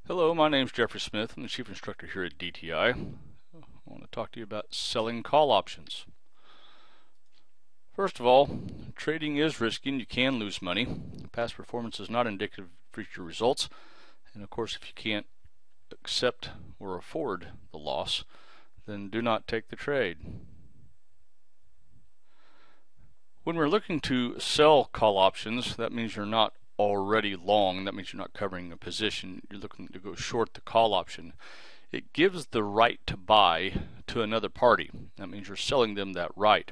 Hello, my name is Jeffrey Smith. I'm the Chief Instructor here at DTI. I want to talk to you about selling call options. First of all, trading is risky and you can lose money. Past performance is not indicative of future results. And of course, if you can't accept or afford the loss, then do not take the trade. When we're looking to sell call options, that means you're not already long. That means you're not covering a position. You're looking to go short the call option. It gives the right to buy to another party. That means you're selling them that right.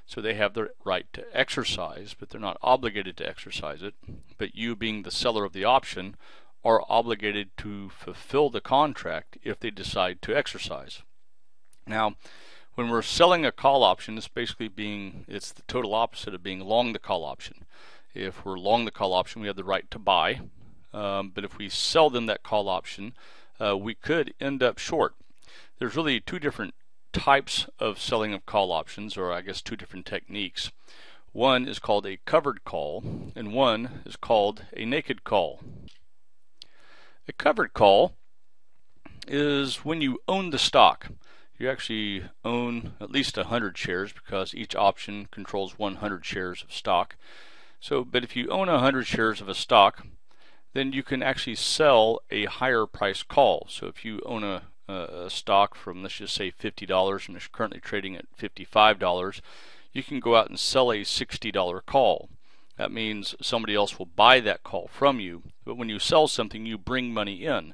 So they have the right to exercise, but they're not obligated to exercise it. But you, being the seller of the option, are obligated to fulfill the contract if they decide to exercise. Now, when we're selling a call option, it's the total opposite of being long the call option. If we're long the call option, we have the right to buy. But if we sell them that call option, we could end up short. There's really two different types of selling of call options, or I guess two different techniques. One is called a covered call, and one is called a naked call. A covered call is when you own the stock. You actually own at least 100 shares because each option controls 100 shares of stock. But if you own 100 shares of a stock, then you can actually sell a higher price call. So if you own a stock from, let's just say, $50 and it's currently trading at $55, you can go out and sell a $60 call. That means somebody else will buy that call from you. But when you sell something, you bring money in.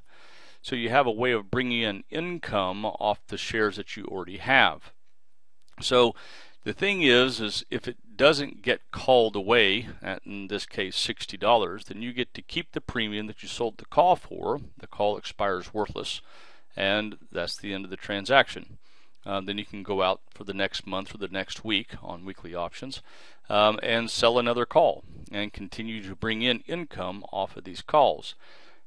So you have a way of bringing in income off the shares that you already have. So the thing is if it doesn't get called away, at in this case $60, then you get to keep the premium that you sold the call for. The call expires worthless, and that's the end of the transaction. Then you can go out for the next month or the next week on weekly options and sell another call and continue to bring in income off of these calls.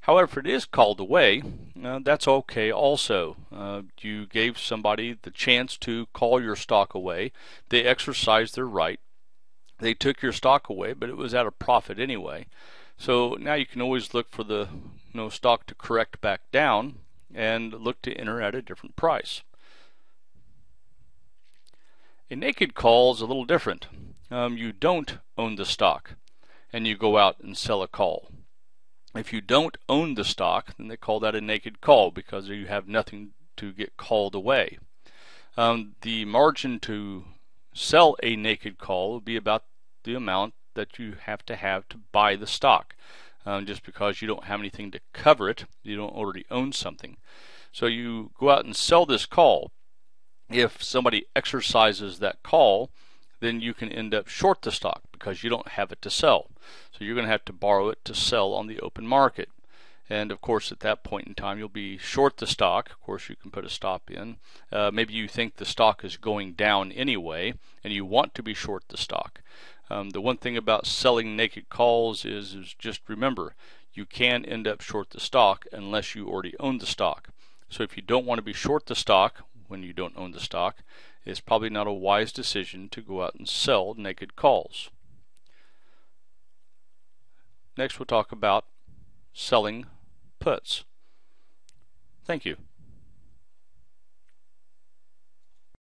However, if it is called away, that's okay also. You gave somebody the chance to call your stock away. They exercised their right. They took your stock away, but it was at a profit anyway. So now you can always look for the stock to correct back down and look to enter at a different price. A naked call is a little different. You don't own the stock and you go out and sell a call. If you don't own the stock, then they call that a naked call because you have nothing to get called away. The margin to sell a naked call will be about the amount that you have to buy the stock. Just because you don't have anything to cover it, you don't already own something. So you go out and sell this call. If somebody exercises that call, then you can end up short the stock because you don't have it to sell. So you're going to have to borrow it to sell on the open market. And of course, at that point in time, you'll be short the stock. Of course, you can put a stop in. Maybe you think the stock is going down anyway, and you want to be short the stock. The one thing about selling naked calls is just remember, you can end up short the stock unless you already own the stock. So if you don't want to be short the stock when you don't own the stock, it's probably not a wise decision to go out and sell naked calls. Next, we'll talk about selling puts. Thank you.